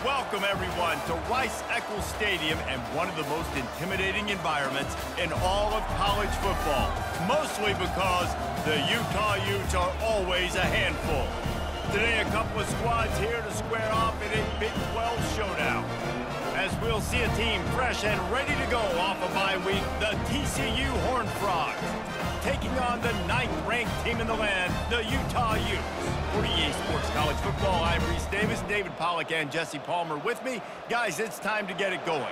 Welcome, everyone, to Rice-Eccles Stadium and one of the most intimidating environments in all of college football, mostly because the Utah Utes are always a handful. Today, a couple of squads here to square off in a Big 12 showdown. As we'll see a team fresh and ready to go off a bye week, the TCU Horned Frogs, taking on the 9th-ranked team in the land, the Utah Utes. For EA Sports College Football, I'm Reese Davis, David Pollack, and Jesse Palmer with me. Guys, it's time to get it going.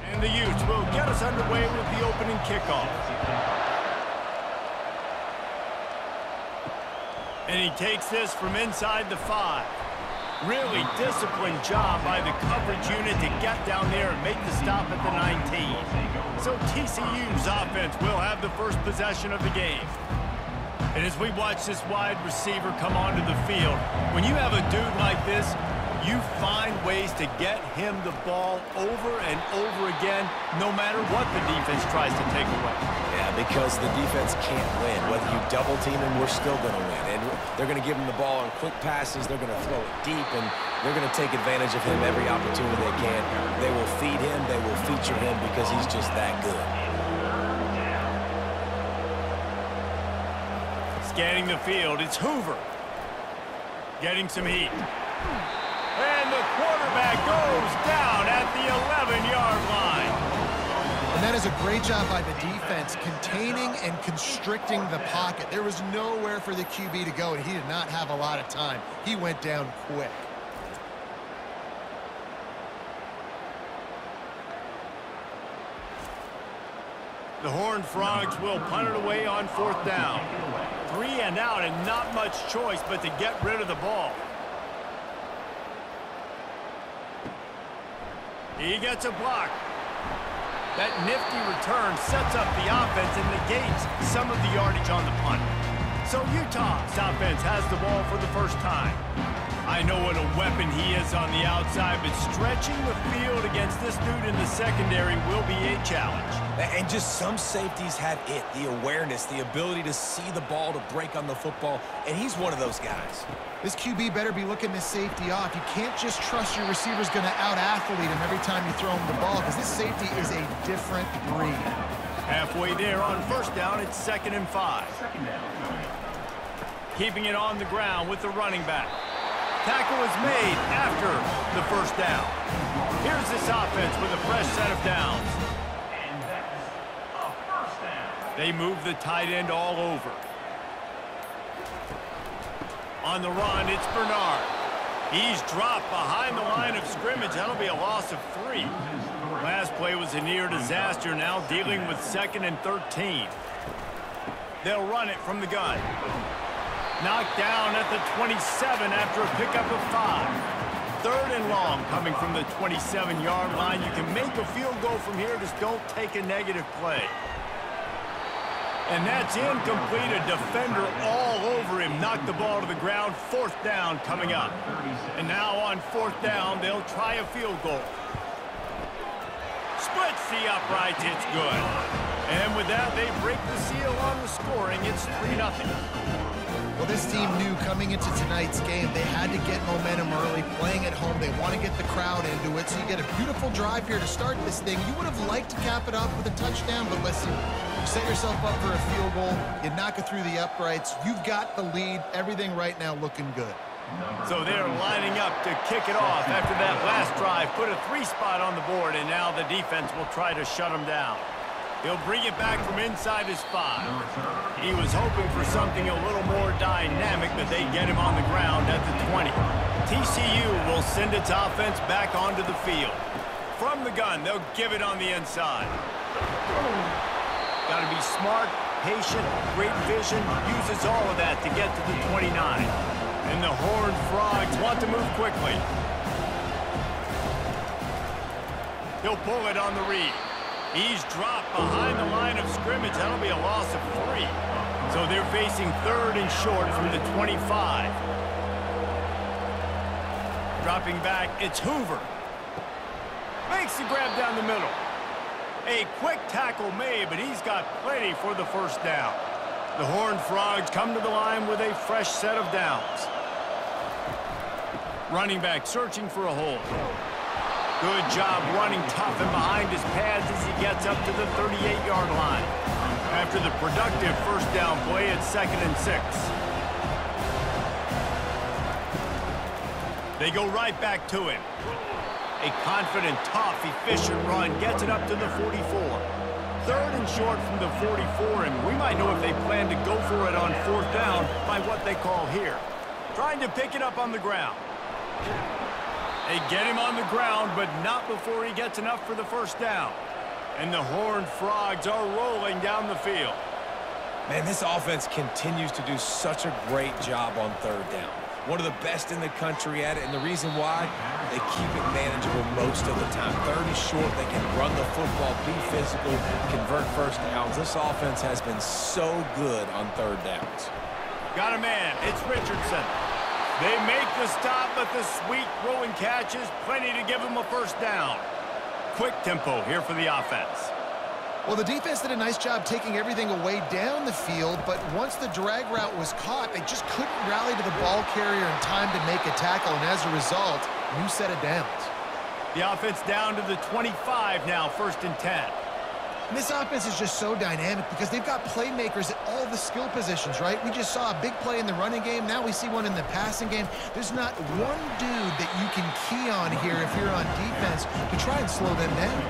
And the Utes will get us underway with the opening kickoff. And he takes this from inside the 5. Really disciplined job by the coverage unit to get down there and make the stop at the 19. So TCU's offense will have the first possession of the game. And as we watch this wide receiver come onto the field, when you have a dude like this, you find ways to get him the ball over and over again, no matter what the defense tries to take away. Yeah, because the defense can't win. Whether you double team him, we're still going to win. And they're going to give him the ball on quick passes. They're going to throw it deep, and they're going to take advantage of him every opportunity they can. They will feed him. They will feature him because he's just that good. Scanning the field, it's Hoover. Getting some heat. And the quarterback goes down at the 11-yard line. And that is a great job by the defense, containing and constricting the pocket. There was nowhere for the QB to go, and he did not have a lot of time. He went down quick. The Horned Frogs will punt it away on 4th down. 3 and out, and not much choice but to get rid of the ball. He gets a block. That nifty return sets up the offense and negates some of the yardage on the punt. So Utah's offense has the ball for the first time. I know what a weapon he is on the outside, but stretching the field against this dude in the secondary will be a challenge. And just some safeties have it, the awareness, the ability to see the ball, to break on the football, and he's one of those guys. This QB better be looking this safety off. You can't just trust your receiver's going to out-athlete him every time you throw him the ball, because this safety is a different breed. Halfway there on 1st down, it's 2nd and 5. Keeping it on the ground with the running back. Tackle is made after the 1st down. Here's this offense with a fresh set of downs. And that's a 1st down. They move the tight end all over. On the run, it's Bernard. He's dropped behind the line of scrimmage. That'll be a loss of 3. Last play was a near disaster, now dealing with 2nd and 13. They'll run it from the gun. Knocked down at the 27 after a pickup of 5. 3rd and long coming from the 27-yard line. You can make a field goal from here, just don't take a negative play. And that's incomplete. A defender all over him. Knocked the ball to the ground. 4th down coming up. And now on 4th down, they'll try a field goal. Splits the uprights. It's good. And with that, they break the seal on the scoring. It's 3-0. Well, this team knew coming into tonight's game they had to get momentum early, playing at home. They want to get the crowd into it, so you get a beautiful drive here to start this thing. You would have liked to cap it off with a touchdown, but listen, you set yourself up for a field goal, you knock it through the uprights, you've got the lead, everything right now looking good. So they're lining up to kick it off after that last drive, put a 3 spot on the board, and now the defense will try to shut them down. He'll bring it back from inside his 5. He was hoping for something a little more dynamic, but they get him on the ground at the 20. TCU will send its offense back onto the field. From the gun, they'll give it on the inside. Got to be smart, patient, great vision, uses all of that to get to the 29. And the Horned Frogs want to move quickly. He'll pull it on the read. He's dropped behind the line of scrimmage. That'll be a loss of 3. So they're facing 3rd and short from the 25. Dropping back, it's Hoover. Makes the grab down the middle. A quick tackle made, but he's got plenty for the first down. The Horned Frogs come to the line with a fresh set of downs. Running back searching for a hole. Good job running tough and behind his pads as he gets up to the 38-yard line. After the productive first down play, it's 2nd and 6. They go right back to him. A confident, tough, efficient run gets it up to the 44. 3rd and short from the 44, and we might know if they plan to go for it on 4th down by what they call here. Trying to pick it up on the ground. They get him on the ground, but not before he gets enough for the first down. And the Horned Frogs are rolling down the field. Man, this offense continues to do such a great job on 3rd down. One of the best in the country at it, and the reason why, they keep it manageable most of the time. 30 short, they can run the football, be physical, convert first downs. This offense has been so good on 3rd downs. Got a man. It's Richardson. They make the stop, but the sweet throwing catch is plenty to give them a first down. Quick tempo here for the offense. Well, the defense did a nice job taking everything away down the field, but once the drag route was caught, they just couldn't rally to the ball carrier in time to make a tackle, and as a result, new set of downs. The offense down to the 25 now, 1st and 10. And this offense is just so dynamic because they've got playmakers at all the skill positions, right? We just saw a big play in the running game. Now we see one in the passing game. There's not one dude that you can key on here if you're on defense to try and slow them down.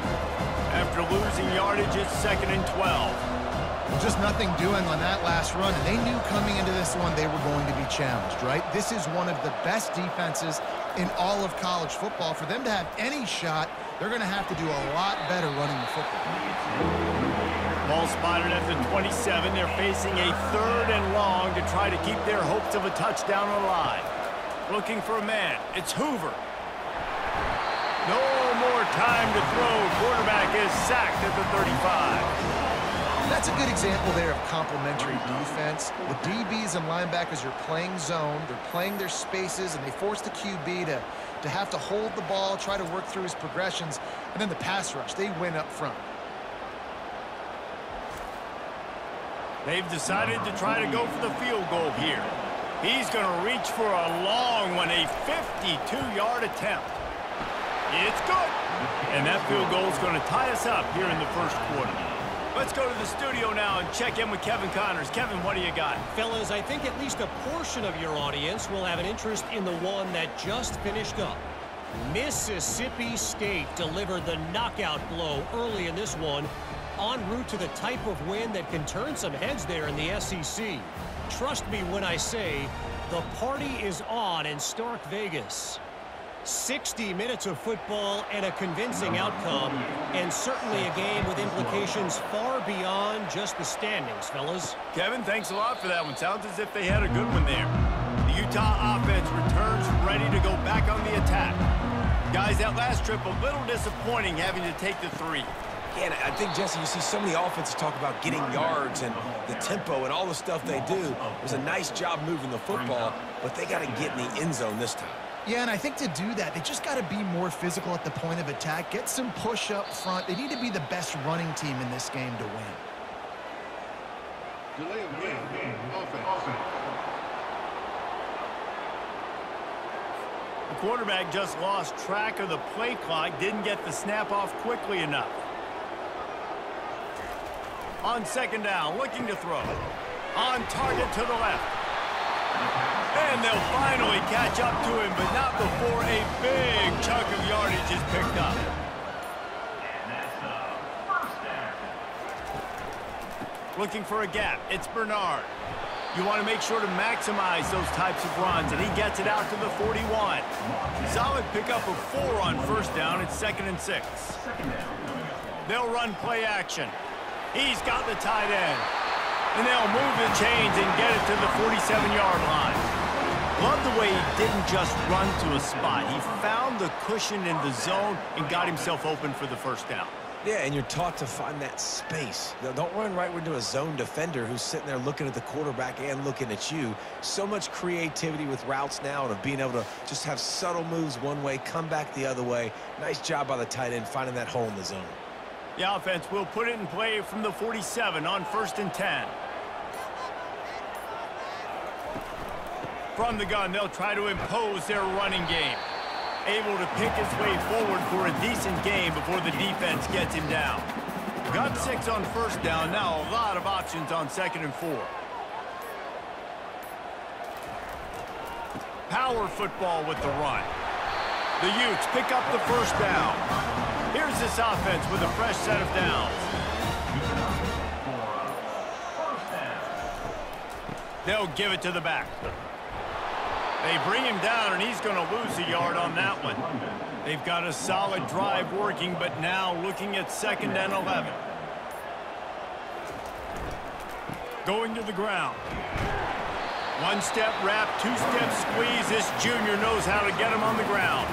After losing yardage, it's 2nd and 12. Just nothing doing on that last run, and they knew coming into this one they were going to be challenged, right? This is one of the best defenses in all of college football. For them to have any shot, they're going to have to do a lot better running the football. Ball spotted at the 27. They're facing a 3rd and long to try to keep their hopes of a touchdown alive. Looking for a man. It's Hoover. No more time to throw. Quarterback is sacked at the 35. That's a good example there of complementary defense. The DBs and linebackers are playing zone. They're playing their spaces, and they force the QB to have to hold the ball, try to work through his progressions, and then the pass rush, they win up front. They've decided to try to go for the field goal here. He's going to reach for a long one, a 52-yard attempt. It's good. And that field goal is going to tie us up here in the 1st quarter. Let's go to the studio now and check in with Kevin Connors. Kevin, what do you got? Fellas, I think at least a portion of your audience will have an interest in the one that just finished up. Mississippi State delivered the knockout blow early in this one, en route to the type of win that can turn some heads there in the SEC. Trust me when I say the party is on in Stark Vegas. 60 minutes of football and a convincing outcome, and certainly a game with implications far beyond just the standings, fellas. Kevin, thanks a lot for that one. Sounds as if they had a good one there. The Utah offense returns ready to go back on the attack. Guys, that last trip a little disappointing having to take the 3. Yeah, and I think, Jesse, you see so many offenses talk about getting yards and the tempo and all the stuff they do. It was a nice job moving the football, but they got to get in the end zone this time. Yeah, and I think to do that, they just got to be more physical at the point of attack, get some push up front. They need to be the best running team in this game to win. Delay of game, offense. The quarterback just lost track of the play clock, didn't get the snap off quickly enough. On 2nd down, looking to throw. On target to the left. And they'll finally catch up to him, but not before a big chunk of yardage is picked up. Looking for a gap. It's Bernard. You want to make sure to maximize those types of runs, and he gets it out to the 41. Solid pickup of 4 on 1st down. It's 2nd and 6. They'll run play action. He's got the tight end. And they'll move the chains and get it to the 47-yard line. Love the way he didn't just run to a spot. He found the cushion in the zone and got himself open for the first down. Yeah, and you're taught to find that space. Don't run right into a zone defender who's sitting there looking at the quarterback and looking at you. So much creativity with routes now and of being able to just have subtle moves one way, come back the other way. Nice job by the tight end finding that hole in the zone. The offense will put it in play from the 47 on 1st and 10. From the gun, they'll try to impose their running game. Able to pick his way forward for a decent game before the defense gets him down. Got 6 on 1st down. Now a lot of options on 2nd and 4. Power football with the run. The Utes pick up the 1st down. Here's this offense with a fresh set of downs. They'll give it to the back. They bring him down, and he's going to lose a yard on that one. They've got a solid drive working, but now looking at 2nd and 11. Going to the ground. 1-step wrap, 2-step squeeze. This junior knows how to get him on the ground.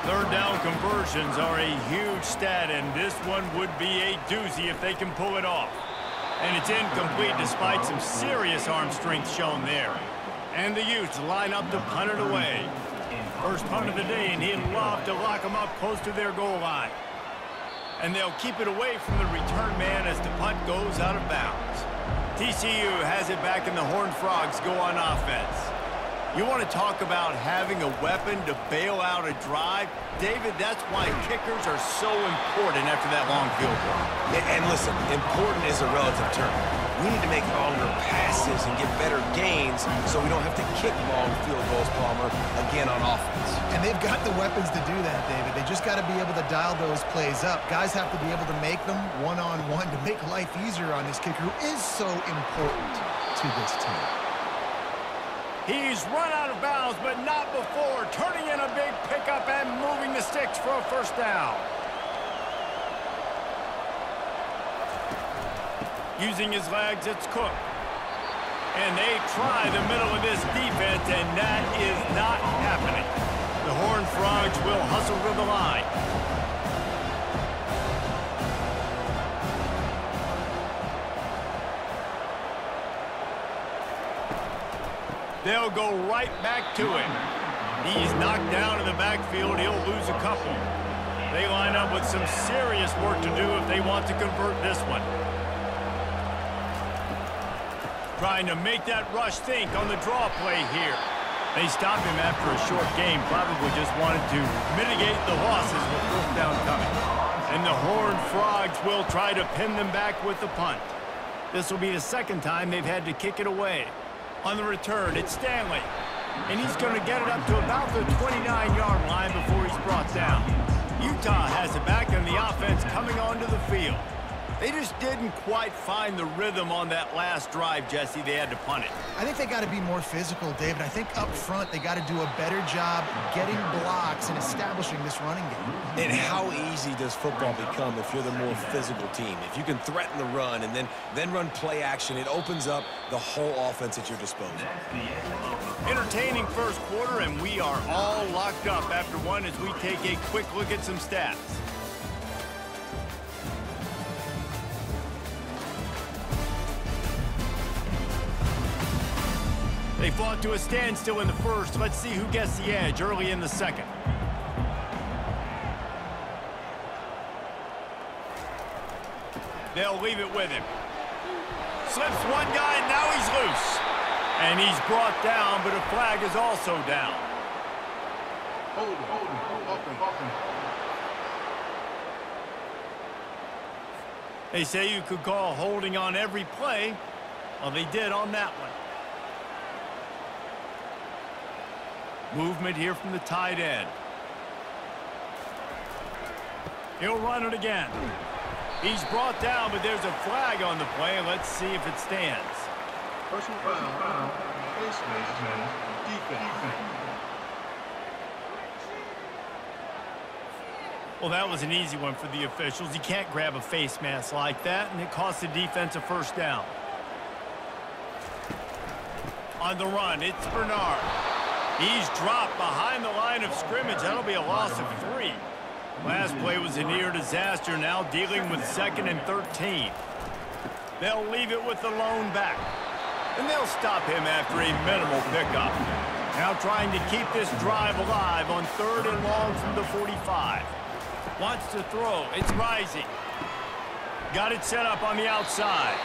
3rd down conversions are a huge stat, and this one would be a doozy if they can pull it off. And it's incomplete despite some serious arm strength shown there. And the Utes line up to punt it away. First punt of the day, and he'd love to lock them up close to their goal line. And they'll keep it away from the return man as the punt goes out of bounds. TCU has it back, and the Horned Frogs go on offense. You want to talk about having a weapon to bail out a drive? David, that's why kickers are so important after that long field goal. And listen, important is a relative term. We need to make longer passes and get better gains so we don't have to kick long field goals, Palmer, again on offense. And they've got the weapons to do that, David. They just got to be able to dial those plays up. Guys have to be able to make them one-on-one to make life easier on this kicker, who is so important to this team. He's run out of bounds, but not before. Turning in a big pickup and moving the sticks for a 1st down. Using his legs, it's Cook. And they try the middle of this defense, and that is not happening. The Horned Frogs will hustle to the line. They'll go right back to him. He's knocked down in the backfield. He'll lose a couple. They line up with some serious work to do if they want to convert this one. Trying to make that rush think on the draw play here. They stop him after a short game. Probably just wanted to mitigate the losses with 1st down coming. And the Horned Frogs will try to pin them back with the punt. This will be the 2nd time they've had to kick it away. On the return, it's Stanley. And he's going to get it up to about the 29-yard line before he's brought down. Utah has it back, and the offense coming onto the field. They just didn't quite find the rhythm on that last drive, Jesse. They had to punt it. I think they got to be more physical, David. I think up front they got to do a better job getting blocks and establishing this running game. And how easy does football become if you're the more physical team? If you can threaten the run and then run play action, it opens up the whole offense at your disposal. Entertaining 1st quarter, and we are all locked up after one as we take a quick look at some stats. They fought to a standstill in the 1st. Let's see who gets the edge early in the 2nd. They'll leave it with him. Slips one guy, now he's loose. And he's brought down, but a flag is also down. Hold him. They say you could call holding on every play. Well, they did on that one. Movement here from the tight end. He'll run it again. He's brought down, but there's a flag on the play. Let's see if it stands. Personal foul. Face mask. Defense. Well, that was an easy one for the officials. You can't grab a face mask like that, and it cost the defense a 1st down. On the run, it's Bernard. He's dropped behind the line of scrimmage. That'll be a loss of 3. Last play was a near disaster, now dealing with 2nd and 13. They'll leave it with the lone back. And they'll stop him after a minimal pickup. Now trying to keep this drive alive on 3rd and long from the 45. Wants to throw. It's Rising. Got it set up on the outside.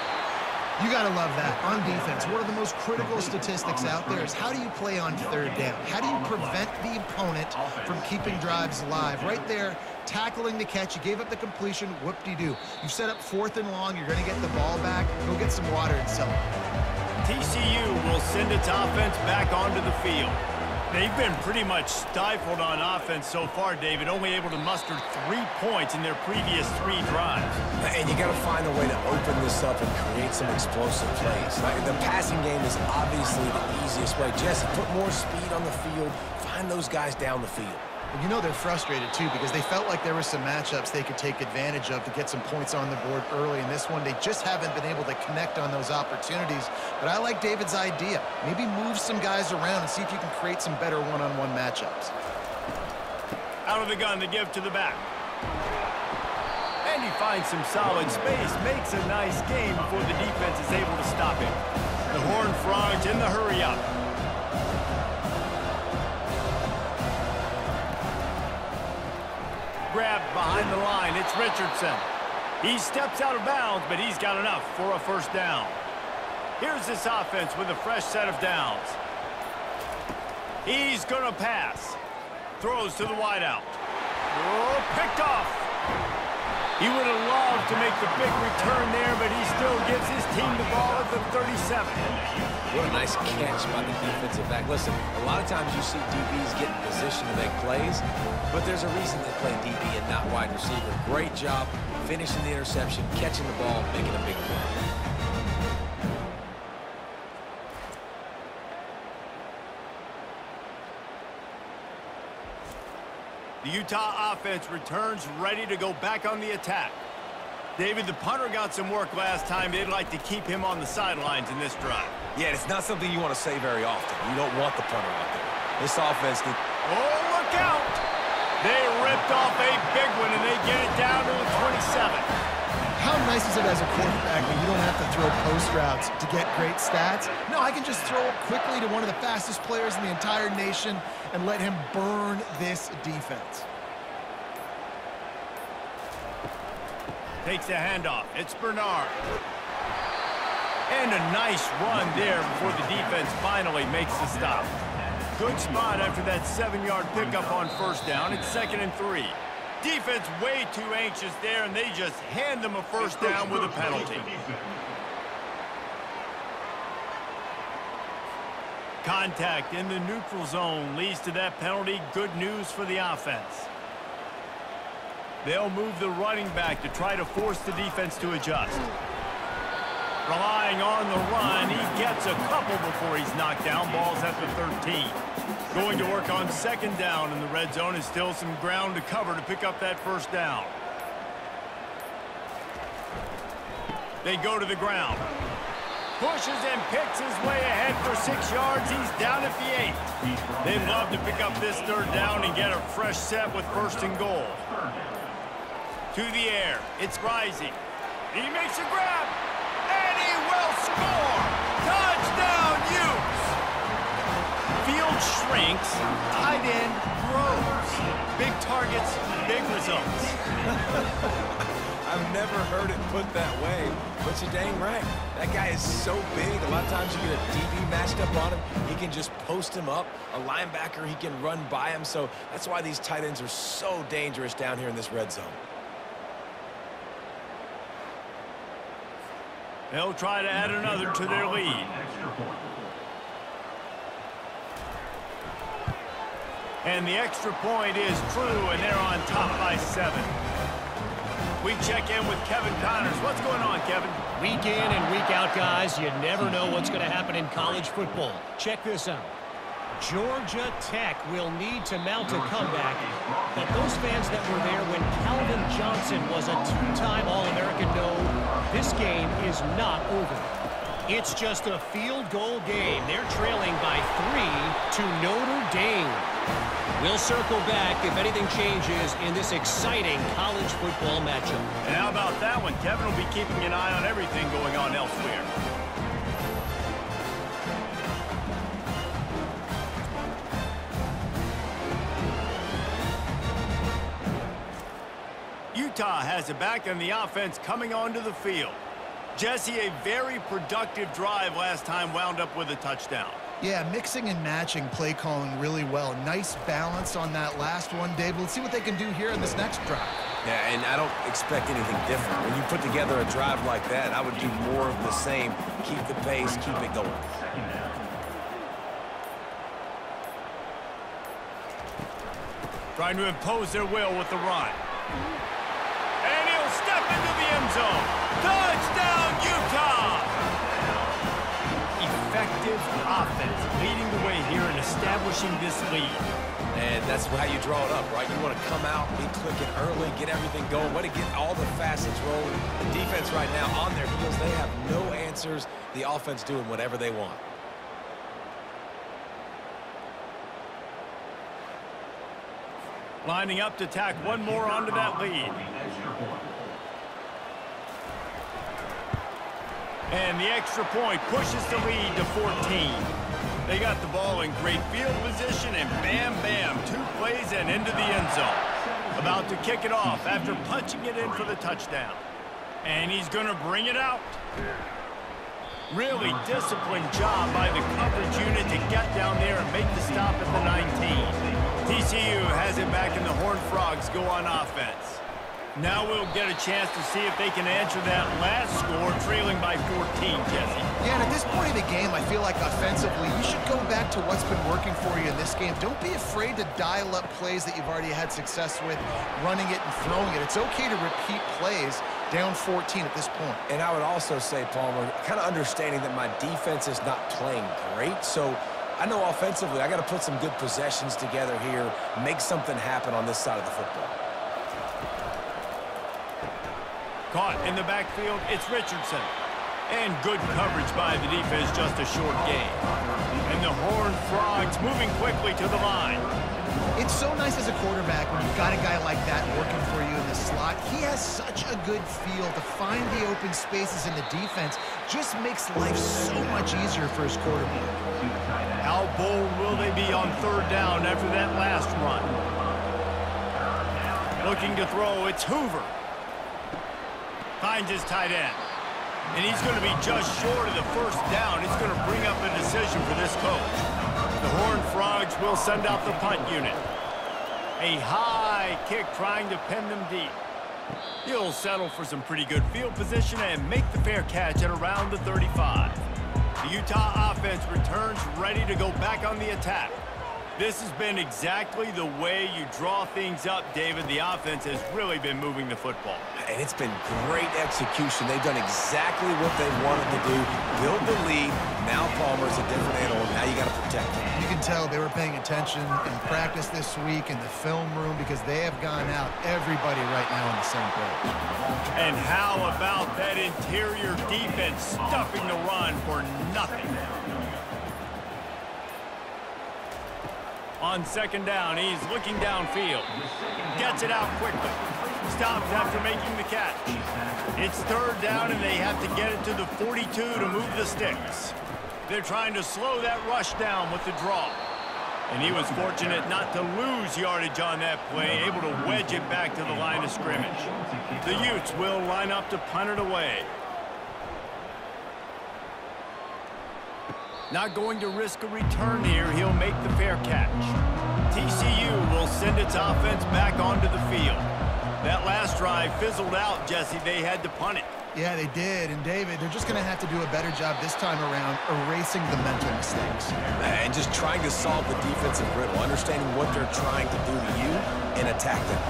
You got to love that. On defense, one of the most critical statistics out there is how do you play on third down? How do you prevent the opponent from keeping drives alive? Right there, tackling the catch. You gave up the completion. Whoop-de-doo. You set up 4th and long. You're going to get the ball back. Go get some water and sell it. TCU will send its offense back onto the field. They've been pretty much stifled on offense so far, David, only able to muster 3 points in their previous 3 drives. And you got to find a way to open this up and create some explosive plays. Like, the passing game is obviously the easiest way. Jesse, put more speed on the field. Find those guys down the field. You know they're frustrated, too, because they felt like there were some matchups they could take advantage of to get some points on the board early. In this one, they just haven't been able to connect on those opportunities. But I like David's idea. Maybe move some guys around and see if you can create some better one-on-one matchups. Out of the gun to give to the back. And he finds some solid space. Makes a nice game before the defense is able to stop him. The Horned Frogs in the hurry-up. Grabbed behind the line. It's Richardson. He steps out of bounds, but he's got enough for a first down. Here's this offense with a fresh set of downs. He's going to pass. Throws to the wideout. Oh, picked off. He would have loved to make the big return there, but he still gives his team the ball at the 37. What a nice catch by the defensive back. Listen, a lot of times you see DBs get in position to make plays, but there's a reason they play DB and not wide receiver. Great job finishing the interception, catching the ball, making a big play. The Utah offense returns ready to go back on the attack. David, the punter got some work last time. They'd like to keep him on the sidelines in this drive. Yeah, it's not something you want to say very often. You don't want the punter out there. This offense can... Oh, look out! They ripped off a big one, and they get it down to the 27. How nice is it as a quarterback when you don't have to throw post routes to get great stats? No, I can just throw it quickly to one of the fastest players in the entire nation and let him burn this defense. Takes the handoff. It's Bernard. And a nice run there before the defense finally makes the stop. Good spot after that 7-yard pickup on first down. It's 2nd and 3. Defense way too anxious there, and they just hand them a first down with a penalty. Contact in the neutral zone leads to that penalty. Good news for the offense. They'll move the running back to try to force the defense to adjust. Relying on the run, he gets a couple before he's knocked down. Ball's at the 13. Going to work on 2nd down in the red zone. Is still some ground to cover to pick up that first down. They go to the ground. Pushes and picks his way ahead for 6 yards. He's down at the 8. They'd love to pick up this 3rd down and get a fresh set with 1st and goal. To the air. It's Rising. He makes a grab. And he will score! Touchdown, Utes! Field shrinks, tight end grows. Big targets, big results. I've never heard it put that way, but you're dang right. That guy is so big. A lot of times you get a DB matched up on him. He can just post him up. A linebacker, he can run by him. So that's why these tight ends are so dangerous down here in this red zone. They'll try to add another to their lead. And the extra point is true, and they're on top by 7. We check in with Kevin Connors. What's going on, Kevin? Week in and week out, guys, you never know what's going to happen in college football. Check this out. Georgia Tech will need to mount a comeback, but those fans that were there when Calvin Johnson was a 2-time All-American know this game is not over. It's just a field goal game. They're trailing by 3 to Notre Dame. We'll circle back if anything changes in this exciting college football matchup. And how about that one? Kevin will be keeping an eye on everything going on elsewhere. Utah has it back and the offense coming onto the field. Jesse, a very productive drive last time wound up with a touchdown. Yeah, mixing and matching play calling really well. Nice balance on that last one, Dave. Let's see what they can do here in this next drive. Yeah, and I don't expect anything different. When you put together a drive like that, I would do more of the same. Keep the pace, keep it going. Trying to impose their will with the run. And he'll step into the end zone. Touchdown, Utah! Effective offense leading the way here and establishing this lead. And that's how you draw it up, right? You want to come out, be clicking early, get everything going, want to get all the facets rolling. The defense right now on their heels, they have no answers. The offense doing whatever they want. Lining up to tack one more onto that lead. And the extra point pushes the lead to 14. They got the ball in great field position, and bam, bam, 2 plays and into the end zone. About to kick it off after punching it in for the touchdown. And he's going to bring it out. Really disciplined job by the coverage unit to get down there and make the stop at the 19. TCU has it back, and the Horned Frogs go on offense. Now we'll get a chance to see if they can answer that last score, trailing by 14, Jesse. Yeah, and at this point of the game, I feel like offensively, you should go back to what's been working for you in this game. Don't be afraid to dial up plays that you've already had success with, running it and throwing it. It's okay to repeat plays down 14 at this point. And I would also say, Palmer, kind of understanding that my defense is not playing great, so I know offensively I got to put some good possessions together here, make something happen on this side of the football. Caught in the backfield, it's Richardson. And good coverage by the defense, just a short gain. And the Horned Frogs moving quickly to the line. It's so nice as a quarterback when you've got a guy like that working for you in the slot. He has such a good feel to find the open spaces in the defense. Just makes life so much easier for his quarterback. How bold will they be on 3rd down after that last run? Looking to throw, it's Hoover. Finds his tight end. And he's going to be just short of the 1st down. It's going to bring up a decision for this coach. The Horned Frogs will send out the punt unit. A high kick trying to pin them deep. He'll settle for some pretty good field position and make the fair catch at around the 35. The Utah offense returns ready to go back on the attack. This has been exactly the way you draw things up, David. The offense has really been moving the football. And it's been great execution. They've done exactly what they wanted to do. Build the lead. Now Palmer's a different animal. Now you got to protect him. You can tell they were paying attention in practice this week in the film room because they have gone out, everybody right now on the same page. And how about that interior defense stuffing the run for nothing? On 2nd down, he's looking downfield. Gets it out quickly. Stops after making the catch. It's 3rd down, and they have to get it to the 42 to move the sticks. They're trying to slow that rush down with the draw. And he was fortunate not to lose yardage on that play, able to wedge it back to the line of scrimmage. The Utes will line up to punt it away. Not going to risk a return here. He'll make the fair catch. TCU will send its offense back onto the field. That last drive fizzled out, Jesse. They had to punt it. Yeah, they did. And, David, they're just going to have to do a better job this time around erasing the mental mistakes. And just trying to solve the defensive riddle, understanding what they're trying to do to you and attack them.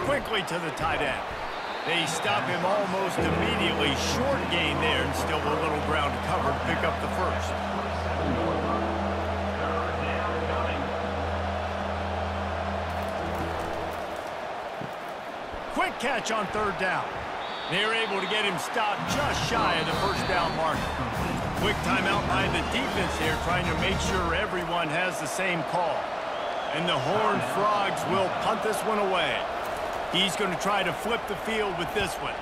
Quickly to the tight end. They stop him almost immediately. Short gain there, and still a little ground to cover to pick up the 1st. Quick catch on 3rd down. They're able to get him stopped just shy of the 1st down marker. Quick timeout by the defense here, trying to make sure everyone has the same call. And the Horned Frogs will punt this one away. He's going to try to flip the field with this one.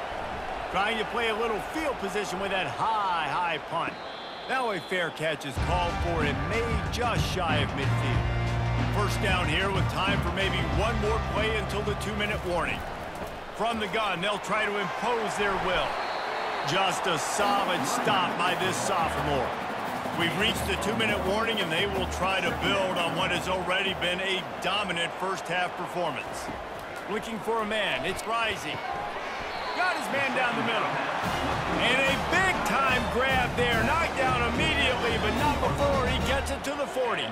Trying to play a little field position with that high punt. Now a fair catch is called for and made just shy of midfield. First down here with time for maybe one more play until the 2-minute warning. From the gun, they'll try to impose their will. Just a solid stop by this sophomore. We've reached the 2-minute warning, and they will try to build on what has already been a dominant first-half performance. Looking for a man. It's Rising. Got his man down the middle. And a big-time grab there. Knocked down immediately, but not before he gets it to the 40.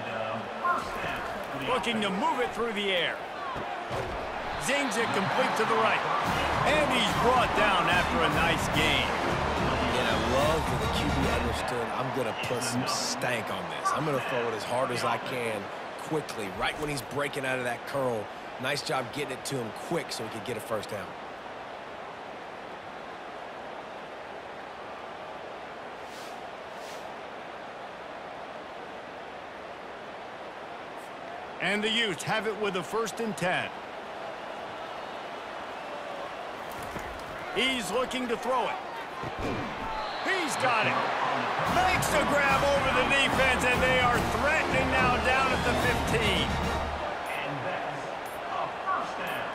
Looking to move it through the air. Zings it complete to the right. And he's brought down after a nice gain. And I love that the QB understood, I'm going to put some stank on this. I'm going to throw it as hard as I can quickly, right when he's breaking out of that curl. Nice job getting it to him quick so he could get a first down. And the Utes have it with a 1st and 10. He's looking to throw it. He's got it. Makes the grab over the defense, and they are threatening now down at the 15. And that's a first down.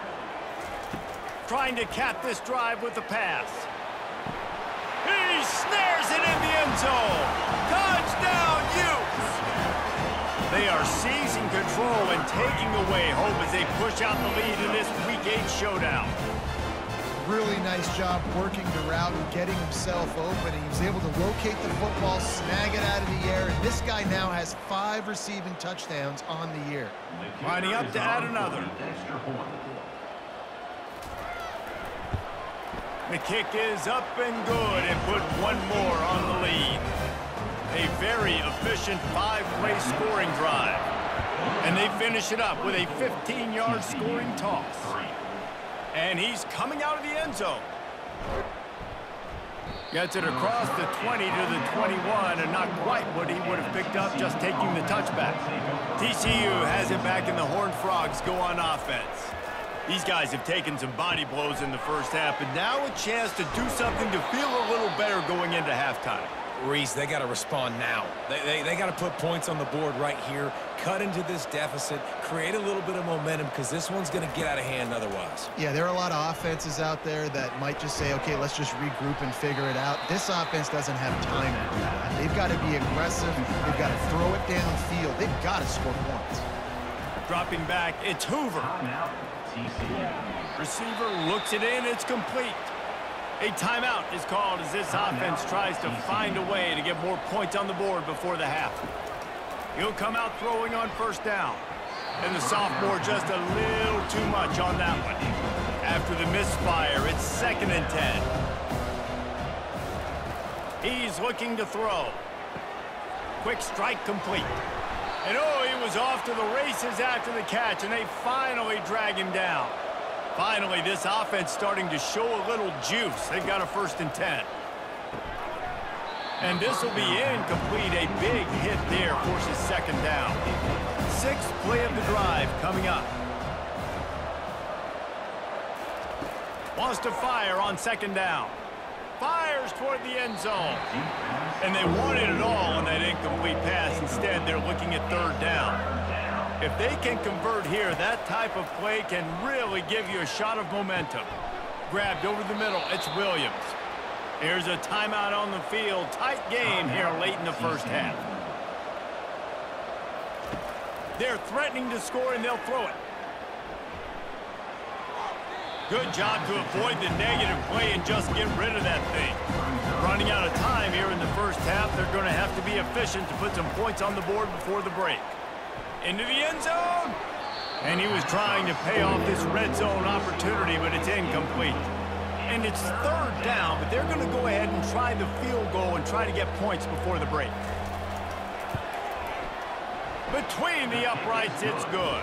Trying to cap this drive with the pass. He snares it in the end zone. Touchdown, Utes! They are seizing control and taking away hope as they push out the lead in this Week 8 showdown. Really nice job working the route and getting himself open. He was able to locate the football, snag it out of the air, and this guy now has 5 receiving touchdowns on the year. Lining up to add another. The kick is up and good and put one more on the lead. A very efficient 5-play scoring drive. And they finish it up with a 15-yard scoring toss. And he's coming out of the end zone. Gets it across the 20 to the 21, and not quite what he would have picked up just taking the touchback. TCU has it back, and the Horned Frogs go on offense. These guys have taken some body blows in the first half, but now a chance to do something to feel a little better going into halftime. Reese, they got to respond now. They got to put points on the board right here, cut into this deficit, create a little bit of momentum, because this one's going to get out of hand otherwise. Yeah, there are a lot of offenses out there that might just say, okay, let's just regroup and figure it out. This offense doesn't have time to do that. They've got to be aggressive. They've got to throw it downfield. They've got to score points. Dropping back, it's Hoover. Receiver looks it in, it's complete. A timeout is called as this offense tries to find a way to get more points on the board before the half. He'll come out throwing on first down. And the sophomore just a little too much on that one. After the misfire, it's 2nd and 10. He's looking to throw. Quick strike complete. And oh, he was off to the races after the catch, and they finally drag him down. Finally, this offense starting to show a little juice. They've got a 1st and 10. And this will be incomplete. A big hit there forces 2nd down. 6th play of the drive coming up. Wants to fire on 2nd down. Fires toward the end zone. And they wanted it all on that incomplete pass. Instead, they're looking at 3rd down. If they can convert here, that type of play can really give you a shot of momentum. Grabbed over the middle, it's Williams. Here's a timeout on the field. Tight game here late in the first half. They're threatening to score, and they'll throw it. Good job to avoid the negative play and just get rid of that thing. Running out of time here in the first half, they're going to have to be efficient to put some points on the board before the break. Into the end zone. And he was trying to pay off this red zone opportunity, but it's incomplete. And it's 3rd down, but they're going to go ahead and try the field goal and try to get points before the break. Between the uprights, it's good.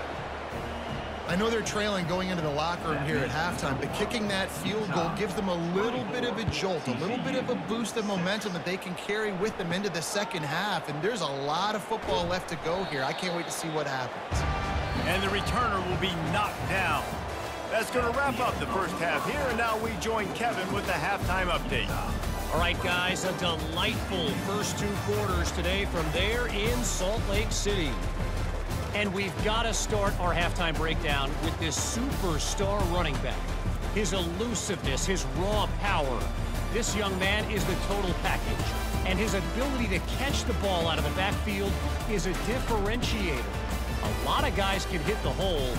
I know they're trailing going into the locker room here at halftime, but kicking that field goal gives them a little bit of a jolt, a little bit of a boost of momentum that they can carry with them into the second half. And there's a lot of football left to go here. I can't wait to see what happens. And the returner will be knocked down. That's going to wrap up the first half here, and now we join Kevin with the halftime update. All right, guys, a delightful first 2 quarters today from there in Salt Lake City. And we've got to start our halftime breakdown with this superstar running back. His elusiveness, his raw power. This young man is the total package. And his ability to catch the ball out of the backfield is a differentiator. A lot of guys can hit the hole.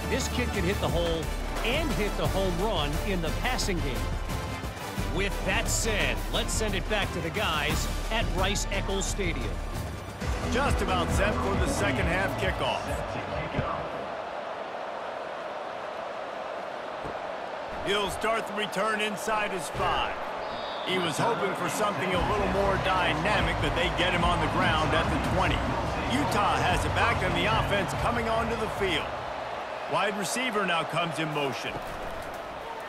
This kid can hit the hole and hit the home run in the passing game. With that said, let's send it back to the guys at Rice-Eccles Stadium. Just about set for the second half kickoff. He'll start the return inside his 5. He was hoping for something a little more dynamic, but they get him on the ground at the 20. Utah has it back, and the offense coming onto the field. Wide receiver now comes in motion.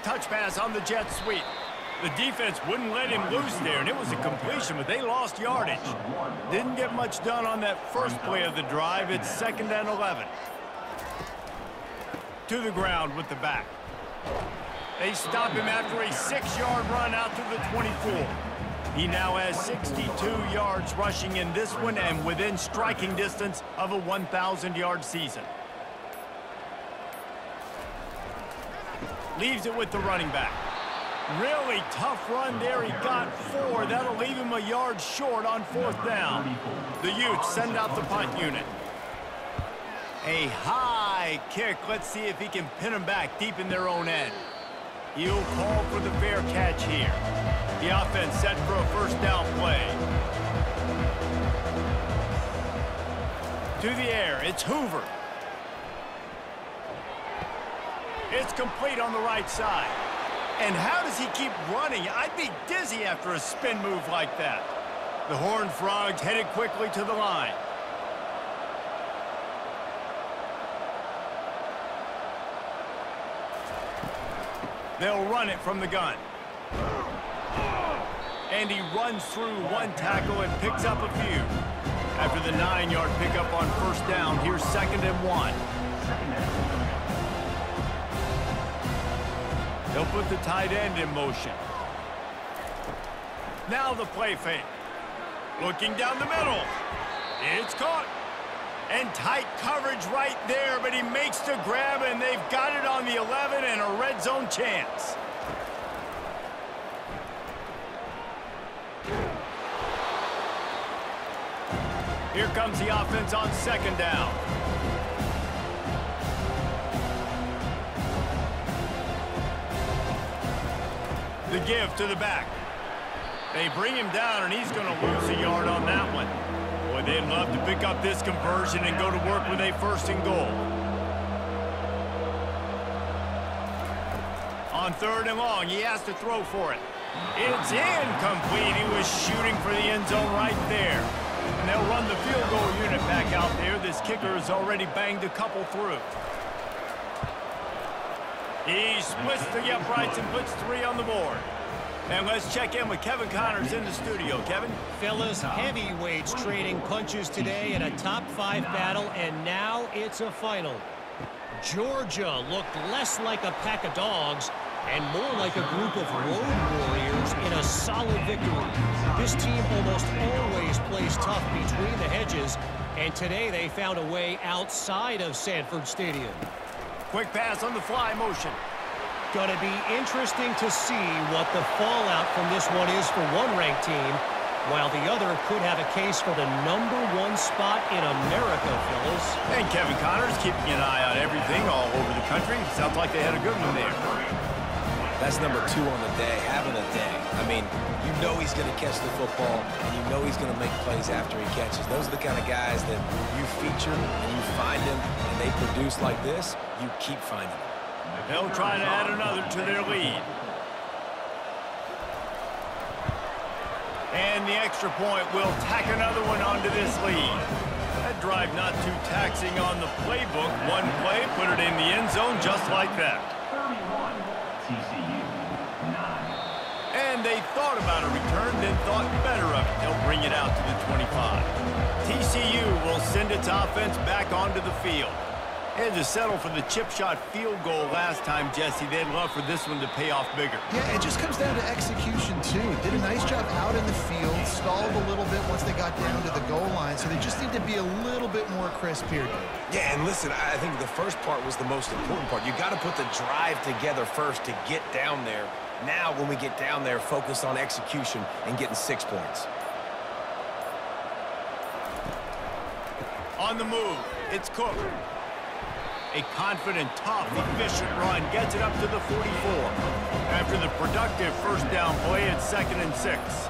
Touch pass on the jet sweep. The defense wouldn't let him loose there, and it was a completion, but they lost yardage. Didn't get much done on that first play of the drive. It's 2nd and 11. To the ground with the back. They stop him after a 6-yard run out to the 24. He now has 62 yards rushing in this one and within striking distance of a 1,000-yard season. Leaves it with the running back. Really tough run there. He got 4. That'll leave him a yard short on 4th down. The Utes send out the punt unit. A high kick. Let's see if he can pin him back deep in their own end. He'll call for the fair catch here. The offense set for a 1st down play. To the air, it's Hoover. It's complete on the right side. And how does he keep running? I'd be dizzy after a spin move like that. The Horned Frogs headed quickly to the line. They'll run it from the gun. And he runs through one tackle and picks up a few. After the 9-yard pickup on 1st down, here's 2nd and 1. They'll put the tight end in motion. Now the play fake. Looking down the middle. It's caught. And tight coverage right there, but he makes the grab, and they've got it on the 11 and a red zone chance. Here comes the offense on 2nd down. The give to the back. They bring him down, and he's going to lose a yard on that one. Boy, they'd love to pick up this conversion and go to work with a 1st and goal. On 3rd and long, he has to throw for it. It's incomplete. He was shooting for the end zone right there. And they'll run the field goal unit back out there. This kicker has already banged a couple through. He splits the uprights and puts 3 on the board. And let's check in with Kevin Connors in the studio. Kevin? Fellas, heavyweights trading punches today in a top 5 battle, and now it's a final. Georgia looked less like a pack of dogs and more like a group of road warriors in a solid victory. This team almost always plays tough between the hedges, and today they found a way outside of Sanford Stadium. Quick pass on the fly motion. Going to be interesting to see what the fallout from this one is for one ranked team, while the other could have a case for the #1 spot in America, fellas. And Kevin Connors keeping an eye on everything all over the country. Sounds like they had a good one there. That's #2 on the day, having a day. I mean, you know he's going to catch the football, and you know he's going to make plays after he catches. Those are the kind of guys that you feature and you find them, and they produce like this, you keep finding them. They'll try to add another to their lead. And the extra point will tack another one onto this lead. That drive not too taxing on the playbook. One play, put it in the end zone just like that. 31, TCU, 9. And they thought about a return, then thought better of it. They'll bring it out to the 25. TCU will send its offense back onto the field. Had to settle for the chip shot field goal last time, Jesse. They'd love for this one to pay off bigger. Yeah, it just comes down to execution, too. Did a nice job out in the field, stalled a little bit once they got down to the goal line, so they just need to be a little bit more crisp here. Yeah, and listen, I think the first part was the most important part. You got to put the drive together first to get down there. Now, when we get down there, focus on execution and getting 6 points. On the move, it's Cook. A confident, tough, efficient run gets it up to the 44. After the productive first down play, it's 2nd and 6.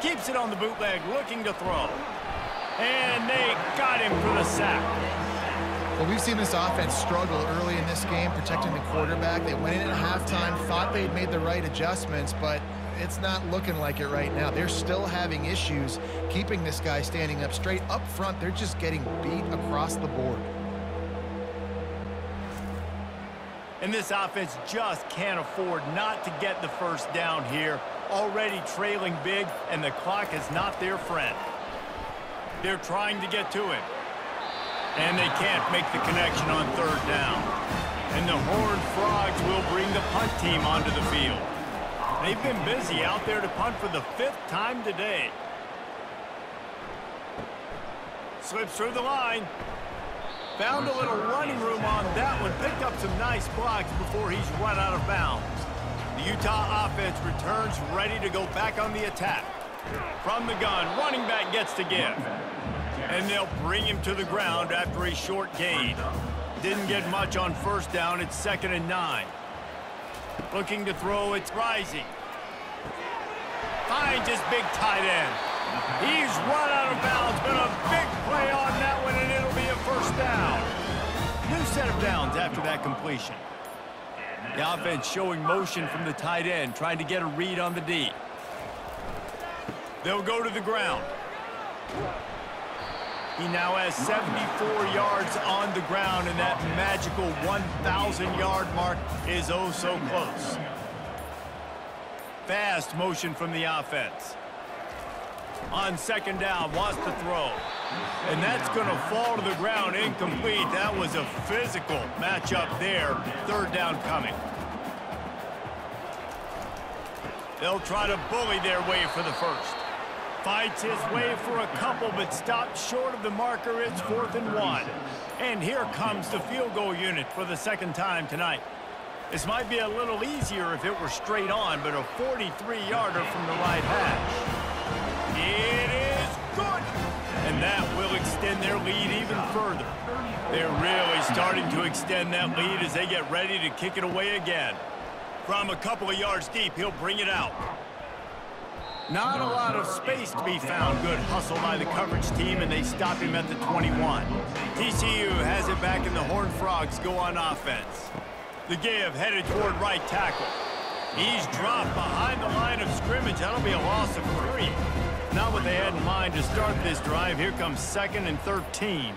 Keeps it on the bootleg, looking to throw. And they got him for the sack. Well, we've seen this offense struggle early in this game, protecting the quarterback. They went in at halftime, thought they'd made the right adjustments, but it's not looking like it right now. They're still having issues keeping this guy standing up straight. Up front, they're just getting beat across the board. And this offense just can't afford not to get the first down here. Already trailing big, and the clock is not their friend. They're trying to get to him. And they can't make the connection on 3rd down. And the Horned Frogs will bring the punt team onto the field. They've been busy out there to punt for the 5th time today. Slips through the line. Found a little running room on that one. Picked up some nice blocks before he's run out of bounds. The Utah offense returns ready to go back on the attack. From the gun, running back gets to give. And they'll bring him to the ground after a short gain. Didn't get much on 1st down. It's 2nd and 9. Looking to throw, it's Rising. Finds his big tight end. He's run out of bounds, but a big play on that one, and it'll be a 1st down. New set of downs after that completion. The offense showing motion from the tight end, trying to get a read on the D. They'll go to the ground. He now has 74 yards on the ground, and that magical 1,000-yard mark is oh so close. Fast motion from the offense. On 2nd down, wants to throw. And that's going to fall to the ground, incomplete. That was a physical matchup there. 3rd down coming. They'll try to bully their way for the 1st. Fights his way for a couple, but stops short of the marker. It's 4th and 1. And here comes the field goal unit for the 2nd time tonight. This might be a little easier if it were straight on, but a 43-yarder from the right hash. It is good. And that will extend their lead even further. They're really starting to extend that lead as they get ready to kick it away again. From a couple of yards deep, he'll bring it out. Not a lot of space to be found. Good hustle by the coverage team, and they stop him at the 21. TCU has it back, and the Horned Frogs go on offense. The give headed toward right tackle. He's dropped behind the line of scrimmage. That'll be a loss of 3. Not what they had in mind to start this drive. Here comes 2nd and 13.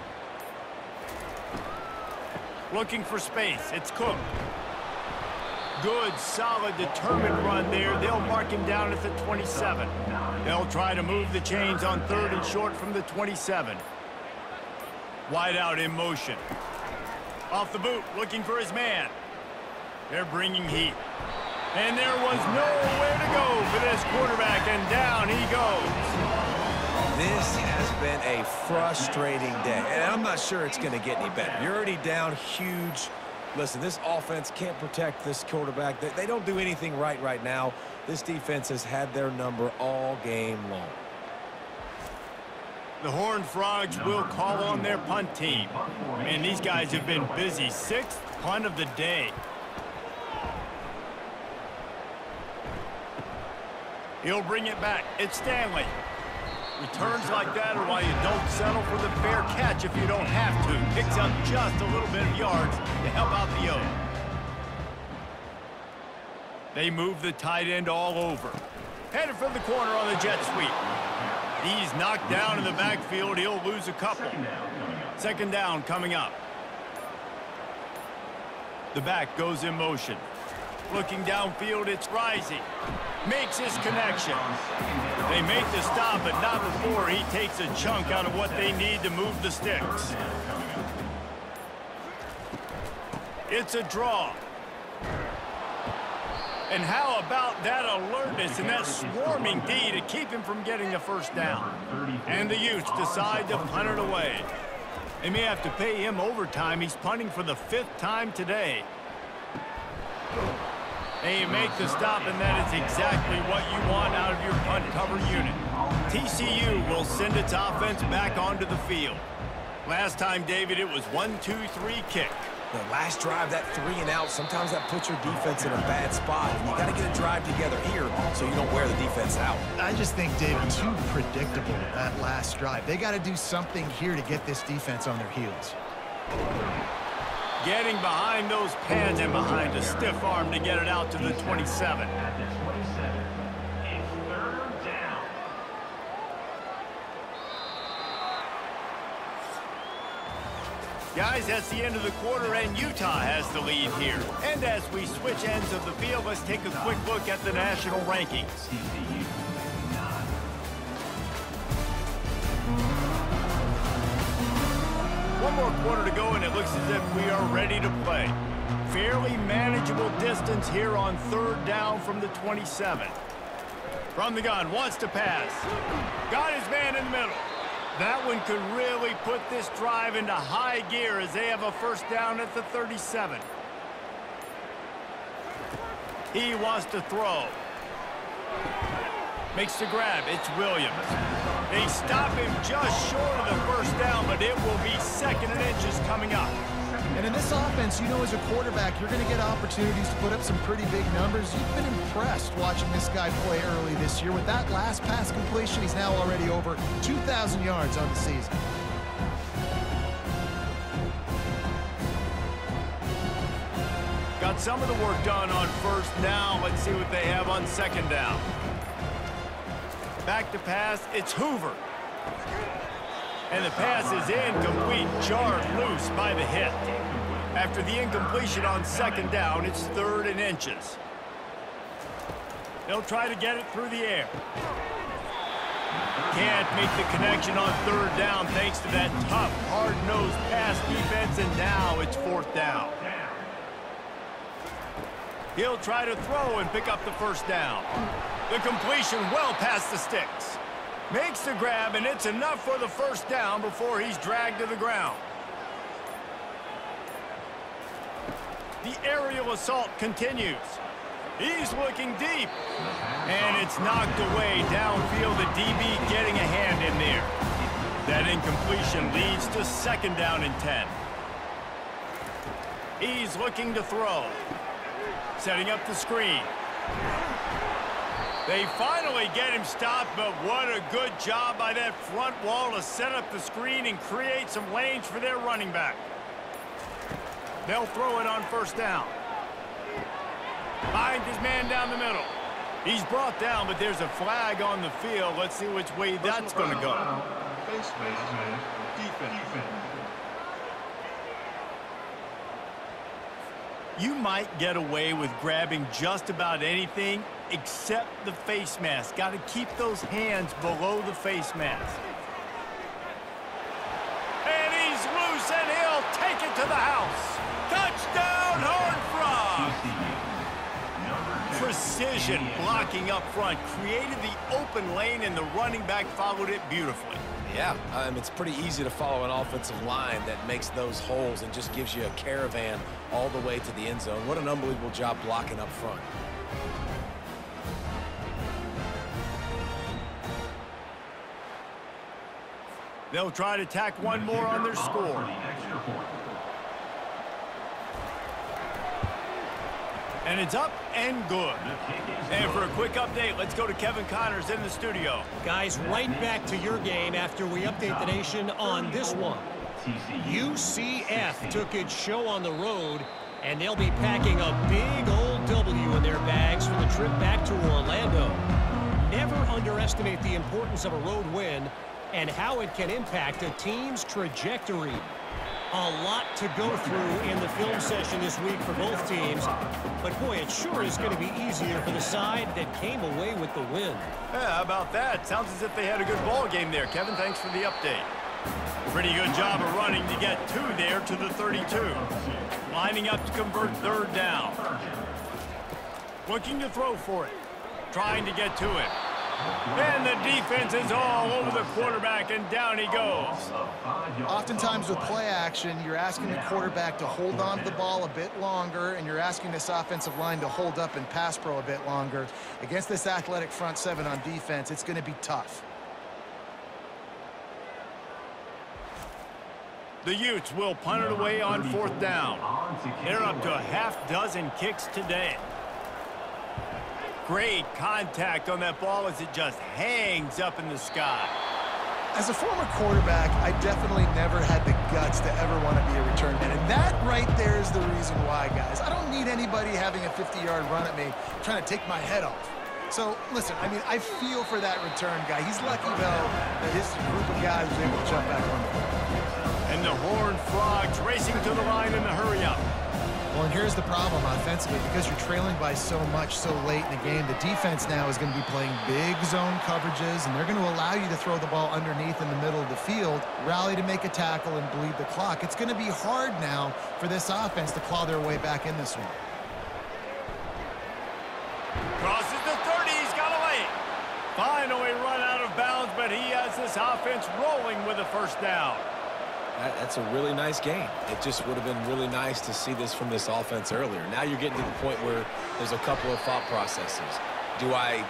Looking for space. It's Cook. Good, solid, determined run there. They'll mark him down at the 27. They'll try to move the chains on 3rd and short from the 27. Wide out in motion. Off the boot, looking for his man. They're bringing heat. And there was nowhere to go for this quarterback, and down he goes. This has been a frustrating day, and I'm not sure it's going to get any better. You're already down huge. Listen, this offense can't protect this quarterback. They don't do anything right now. This defense has had their number all game long. The Horned Frogs will call on their punt team. Man, these guys have been busy. 6th punt of the day. He'll bring it back. It's Stanley. Returns like that are why you don't settle for the fair catch if you don't have to. Picks up just a little bit of yards to help out the Utes. They move the tight end all over. Headed for the corner on the jet sweep. He's knocked down in the backfield. He'll lose a couple. 2nd down coming up. The back goes in motion. Looking downfield, it's Rising. Makes his connection. They make the stop, but not before he takes a chunk out of what they need to move the sticks. It's a draw. And how about that alertness and that swarming D to keep him from getting the first down? And the Utes decide to punt it away. They may have to pay him overtime. He's punting for the 5th time today. They make the stop, and that is exactly what you want out of your punt cover unit. TCU will send its offense back onto the field. Last time, David, it was 1-2-3 kick. The last drive, that 3-and-out, sometimes that puts your defense in a bad spot. And you got to get a drive together here so you don't wear the defense out. I just think, David, too predictable, that last drive. They got to do something here to get this defense on their heels. Getting behind those pads and behind a stiff arm to get it out to the 27. At the 27, it's 3rd down. Guys, that's the end of the quarter, and Utah has the lead here. And as we switch ends of the field, let's take a quick look at the national rankings. TCU 9. One more quarter to go, and it looks as if we are ready to play. Fairly manageable distance here on 3rd down from the 27. From the gun, wants to pass. Got his man in the middle. That one could really put this drive into high gear as they have a first down at the 37. He wants to throw. Makes the grab. It's Williams. They stop him just short of the first down, but it will be 2nd and inches coming up. And in this offense, you know, as a quarterback, you're going to get opportunities to put up some pretty big numbers. You've been impressed watching this guy play early this year. With that last pass completion, he's now already over 2,000 yards on the season. Got some of the work done on 1st down. Let's see what they have on 2nd down. Back to pass. It's Hoover. And the pass is incomplete, jarred loose by the hit. After the incompletion on 2nd down, it's 3rd and inches. They'll try to get it through the air. Can't make the connection on 3rd down thanks to that tough, hard-nosed pass defense, and now it's 4th down. He'll try to throw and pick up the first down. The completion well past the sticks. Makes the grab, and it's enough for the first down before he's dragged to the ground. The aerial assault continues. He's looking deep. And it's knocked away downfield. The DB getting a hand in there. That incompletion leads to 2nd down and 10. He's looking to throw. Setting up the screen. They finally get him stopped, but what a good job by that front wall to set up the screen and create some lanes for their running back. They'll throw it on 1st down. Find his man down the middle. He's brought down, but there's a flag on the field. Let's see which way that's going to go. Defense. You might get away with grabbing just about anything except the face mask. Got to keep those hands below the face mask. And he's loose, and he'll take it to the house. Touchdown, Horned Frog! Precision blocking up front created the open lane, and the running back followed it beautifully. Yeah, it's pretty easy to follow an offensive line that makes those holes and just gives you a caravan all the way to the end zone. What an unbelievable job blocking up front. They'll try to tack one more on their score. And it's up and good. And for a quick update, let's go to Kevin Connors in the studio. Guys, right back to your game after we update the nation on this one. UCF took its show on the road, and they'll be packing a big old W in their bags for the trip back to Orlando. Never underestimate the importance of a road win and how it can impact a team's trajectory. A lot to go through in the film session this week for both teams. But, boy, it sure is going to be easier for the side that came away with the win. Yeah, how about that? Sounds as if they had a good ball game there. Kevin, thanks for the update. Pretty good job of running to get 2 there to the 32. Lining up to convert 3rd down. Looking to throw for it. Trying to get to it. And the defense is all over the quarterback, and down he goes. Oftentimes with play action, you're asking the quarterback to hold on to the ball a bit longer, and you're asking this offensive line to hold up and pass pro a bit longer. Against this athletic front 7 on defense, it's going to be tough. The Utes will punt it away on 4th down. They're up to a half-dozen kicks today. Great contact on that ball as it just hangs up in the sky. As a former quarterback, I definitely never had the guts to ever want to be a return man. And that right there is the reason why, guys. I don't need anybody having a 50-yard run at me trying to take my head off. So, listen, I mean, I feel for that return guy. He's lucky, though, that his group of guys was able to jump back on the ball. And the Horned Frogs racing to the line in the hurry-up. Well, and here's the problem offensively. Because you're trailing by so much so late in the game, the defense now is going to be playing big zone coverages, and they're going to allow you to throw the ball underneath in the middle of the field, rally to make a tackle, and bleed the clock. It's going to be hard now for this offense to claw their way back in this one. Crosses the 30. He's got away. Finally run out of bounds, but he has this offense rolling with a 1st down. That's a really nice game. It just would have been really nice to see this from this offense earlier. Now you're getting to the point where there's a couple of thought processes. Do I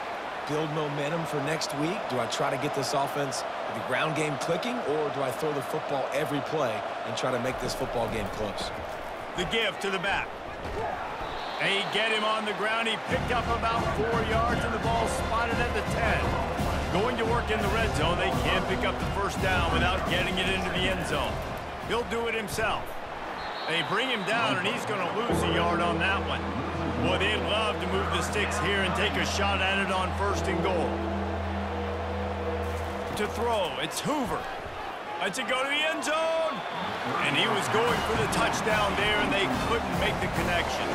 build momentum for next week? Do I try to get this offense, the ground game clicking, or do I throw the football every play and try to make this football game close? The give to the back. They get him on the ground. He picked up about 4 yards, and the ball spotted at the 10. Going to work in the red zone. They can't pick up the 1st down without getting it into the end zone. He'll do it himself. They bring him down, and he's going to lose a yard on that one. Boy, they'd love to move the sticks here and take a shot at it on 1st and goal. To throw, it's Hoover. Lets it go to the end zone. And he was going for the touchdown there, and they couldn't make the connection.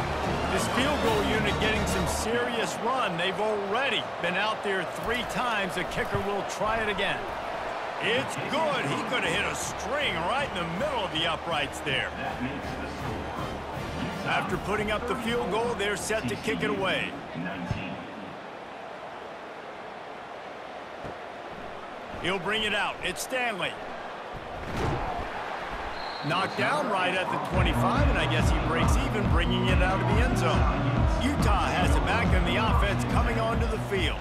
This field goal unit getting some serious run. They've already been out there 3 times. The kicker will try it again. It's good. He could have hit a string right in the middle of the uprights there. After putting up the field goal, they're set to kick it away. He'll bring it out. It's Stanley. Knocked down right at the 25, and I guess he breaks even, bringing it out of the end zone. Utah has it back, and the offense coming onto the field.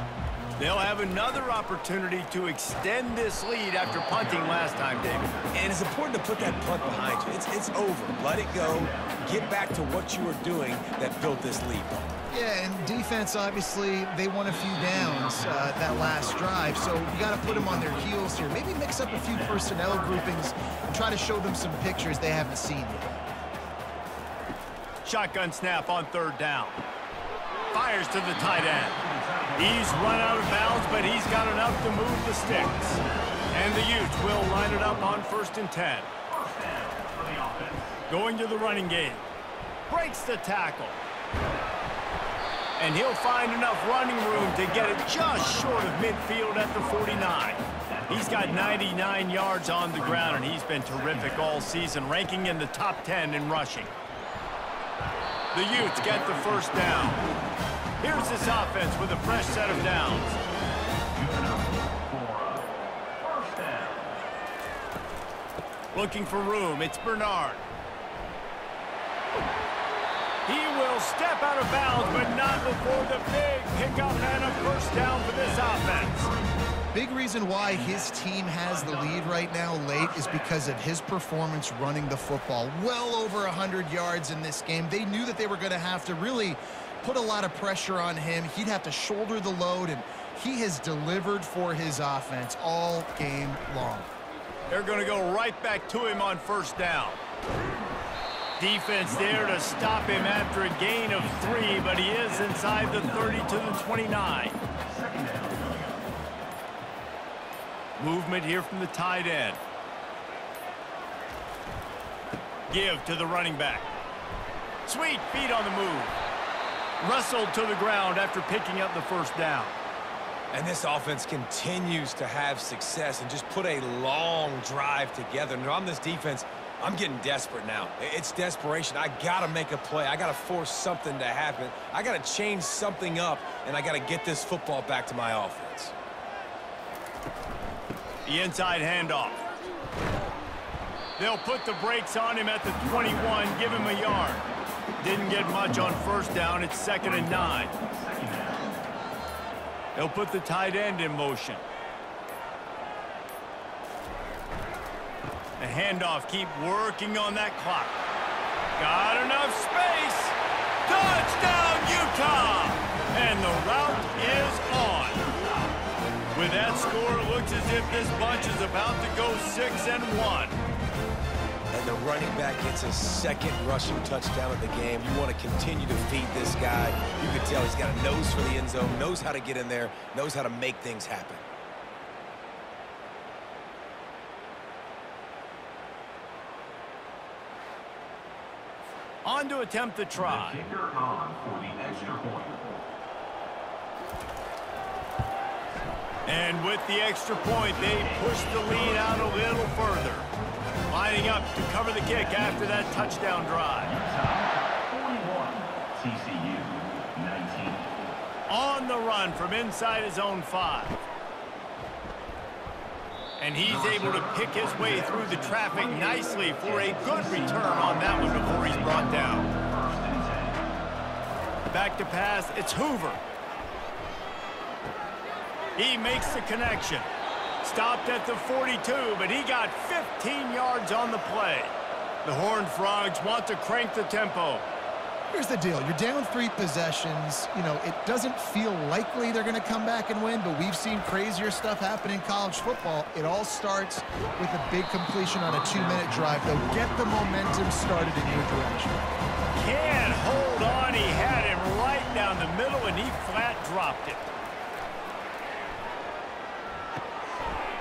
They'll have another opportunity to extend this lead after punting last time, David. And it's important to put that punt behind you. It's over. Let it go. Get back to what you were doing that built this lead. Yeah, and defense, obviously, they won a few downs that last drive, so you got to put them on their heels here. Maybe mix up a few personnel groupings and try to show them some pictures they haven't seen yet. Shotgun snap on 3rd down. Fires to the tight end. He's run out of bounds, but he's got enough to move the sticks. And the Utes will line it up on 1st and 10. Going to the running game. Breaks the tackle. And he'll find enough running room to get it just short of midfield at the 49. He's got 99 yards on the ground, and he's been terrific all season, ranking in the top 10 in rushing. The Utes get the 1st down. Here's this offense with a fresh set of downs. Looking for room. It's Bernard. He will step out of bounds, but not before the big pickup and a 1st down for this offense. Big reason why his team has the lead right now late is because of his performance running the football. Well over 100 yards in this game. They knew that they were going to have to really put a lot of pressure on him. He'd have to shoulder the load, and he has delivered for his offense all game long. They're going to go right back to him on 1st down. Defense there to stop him after a gain of 3, but he is inside the 30 to the 29. Movement here from the tight end. Give to the running back. Sweet feet on the move. Wrestled to the ground after picking up the first down. And this offense continues to have success and just put a long drive together. And on this defense, I'm getting desperate now. It's desperation. I got to make a play. I got to force something to happen. I got to change something up, and I got to get this football back to my offense. The inside handoff. They'll put the brakes on him at the 21, give him a yard. Didn't get much on first down. It's 2nd and 9. They'll put the tight end in motion. The handoff, keep working on that clock. Got enough space. Touchdown, Utah! And the route is on. With that score, it looks as if this bunch is about to go 6-1. And the running back gets his 2nd rushing touchdown of the game. You want to continue to feed this guy. You can tell he's got a nose for the end zone, knows how to get in there, knows how to make things happen. On to attempt the try. Kicker on for the extra point. And with the extra point, they push the lead out a little further. Lining up to cover the kick after that touchdown drive. 41, TCU 19. On the run from inside his own 5. And he's able to pick his way through the traffic nicely for a good return on that one before he's brought down. Back to pass, it's Hoover. He makes the connection. Stopped at the 42, but he got 15 yards on the play. The Horned Frogs want to crank the tempo. Here's the deal. You're down 3 possessions. You know, it doesn't feel likely they're going to come back and win, but we've seen crazier stuff happen in college football. It all starts with a big completion on a 2-minute drive. They'll get the momentum started in your direction. Can't hold on. He had him right down the middle, and he flat dropped it.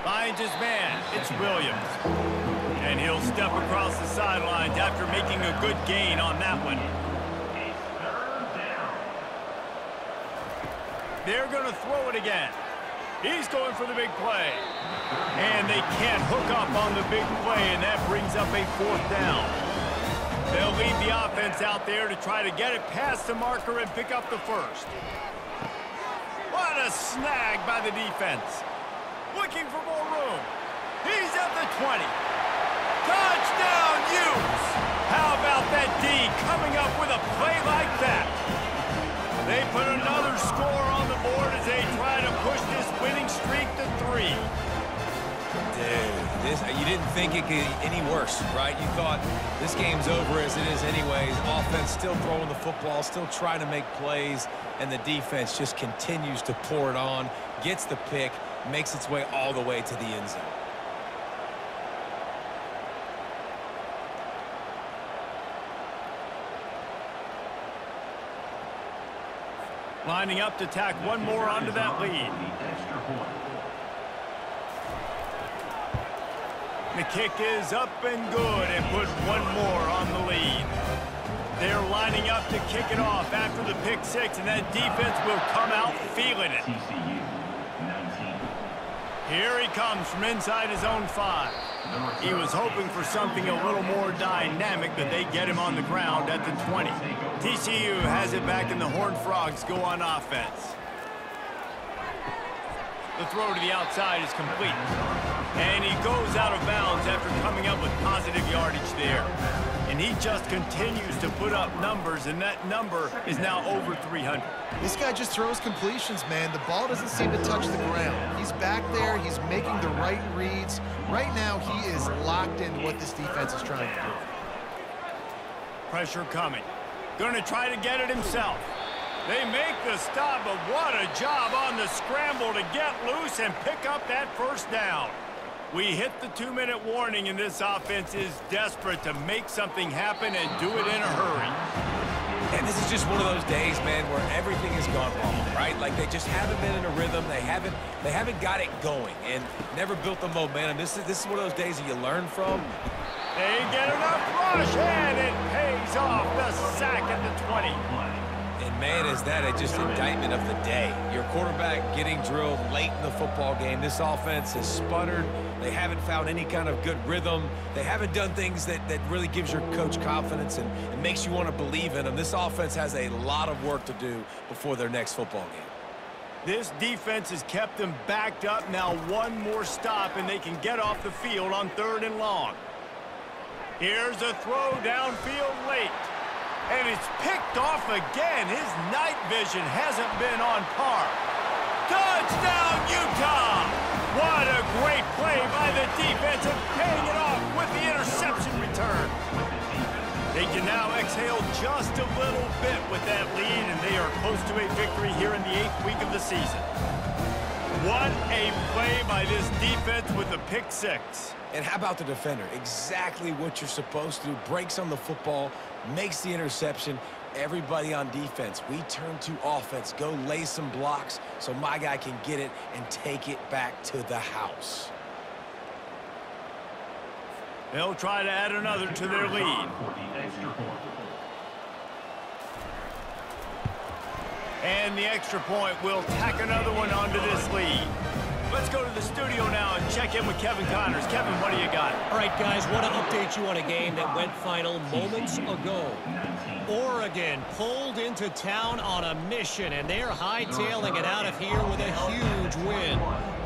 Finds his man. It's Williams. And he'll step across the sidelines after making a good gain on that one. They're going to throw it again. He's going for the big play. And they can't hook up on the big play, and that brings up a 4th down. They'll leave the offense out there to try to get it past the marker and pick up the first. What a snag by the defense. Looking for more room. He's at the 20. Touchdown, Utes! How about that D coming up with a play like that? They put another score on the board as they try to push this winning streak to 3. Dude, you didn't think it could get any worse, right? You thought this game's over as it is anyways. Offense still throwing the football, still trying to make plays, and the defense just continues to pour it on, gets the pick, makes its way all the way to the end zone. Lining up to tack one more onto that lead. The kick is up and good and put one more on the lead. They're lining up to kick it off after the pick 6, and that defense will come out feeling it. TCU 19. Here he comes from inside his own 5. He was hoping for something a little more dynamic, but they get him on the ground at the 20. TCU has it back, and the Horned Frogs go on offense. The throw to the outside is complete. And he goes out of bounds after coming up with positive yardage there. And he just continues to put up numbers, and that number is now over 300. This guy just throws completions, man. The ball doesn't seem to touch the ground. He's back there. He's making the right reads. Right now, he is locked into what this defense is trying to do. Pressure coming. Going to try to get it himself. They make the stop, but what a job on the scramble to get loose and pick up that first down. We hit the 2-minute warning, and this offense is desperate to make something happen and do it in a hurry. And this is just one of those days, man, where everything has gone wrong, right? Like they just haven't been in a rhythm. They haven't got it going and never built the momentum. This is one of those days that you learn from. They get enough rush, and it pays off. The sack at the 20. And, man, is that just indictment of the day. Your quarterback getting drilled late in the football game. This offense has sputtered. They haven't found any kind of good rhythm. They haven't done things that really gives your coach confidence and it makes you want to believe in them. This offense has a lot of work to do before their next football game. This defense has kept them backed up. Now one more stop, and they can get off the field on 3rd and long. Here's a throw downfield late. And it's picked off again. His night vision hasn't been on par. Touchdown, Utah! What a great play by the defense and paying it off with the interception return. They can now exhale just a little bit with that lead, and they are close to a victory here in the 8th week of the season. What a play by this defense with the pick 6. And how about the defender? Exactly what you're supposed to do. Breaks on the football, makes the interception. Everybody on defense, we turn to offense. Go lay some blocks so my guy can get it and take it back to the house. They'll try to add another to their lead. And the extra point will tack another one onto this lead. Let's go to the studio now and check in with Kevin Connors. Kevin, what do you got? All right, guys, want to update you on a game that went final moments ago. Oregon pulled into town on a mission, and they're hightailing it out of here with a huge win.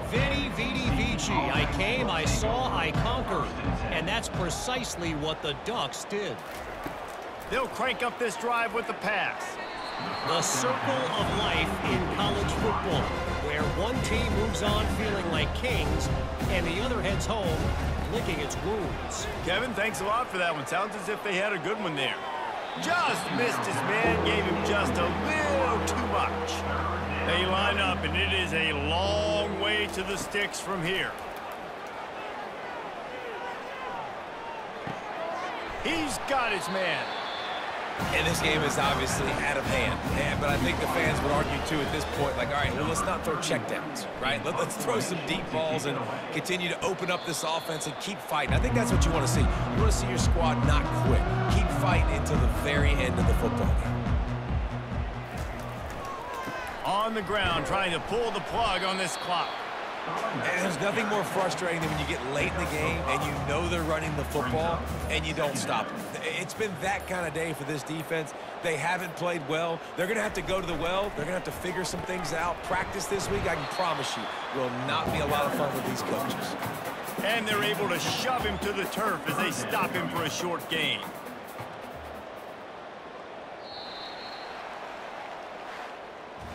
Veni, vidi, vici. I came, I saw, I conquered. And that's precisely what the Ducks did. They'll crank up this drive with the pass. The circle of life in college football, where one team moves on feeling like kings, and the other heads home licking its wounds. Kevin, thanks a lot for that one. Sounds as if they had a good one there. Just missed his man, gave him just a little too much. They line up, and it is a long way to the sticks from here. He's got his man. And this game is obviously out of hand. But I think the fans would argue, too, at this point, like, all right, well, let's not throw checkdowns, right? Let's throw some deep balls and continue to open up this offense and keep fighting. I think that's what you want to see. You want to see your squad not quit. Keep fighting until the very end of the football game. On the ground, trying to pull the plug on this clock. And there's nothing more frustrating than when you get late in the game and you know they're running the football and you don't stop them. It's been that kind of day for this defense. They haven't played well. They're going to have to go to the well. They're going to have to figure some things out. Practice this week, I can promise you, will not be a lot of fun with these coaches. And they're able to shove him to the turf as they stop him for a short gain.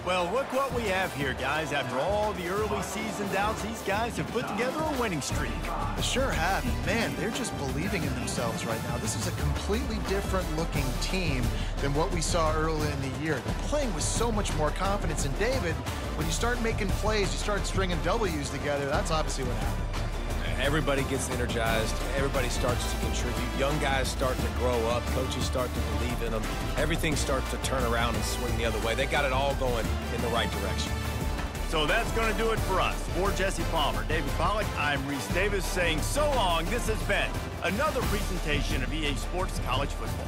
Well, look what we have here, guys. After all the early season doubts, these guys have put together a winning streak. They sure have. Man, they're just believing in themselves right now. This is a completely different looking team than what we saw early in the year. They're playing with so much more confidence. And David, when you start making plays, you start stringing W's together, that's obviously what happened. Everybody gets energized. Everybody starts to contribute. Young guys start to grow up. Coaches start to believe in them. Everything starts to turn around and swing the other way. They got it all going in the right direction. So that's going to do it for us. For Jesse Palmer, David Pollack, I'm Reese Davis saying so long. This has been another presentation of EA Sports College Football.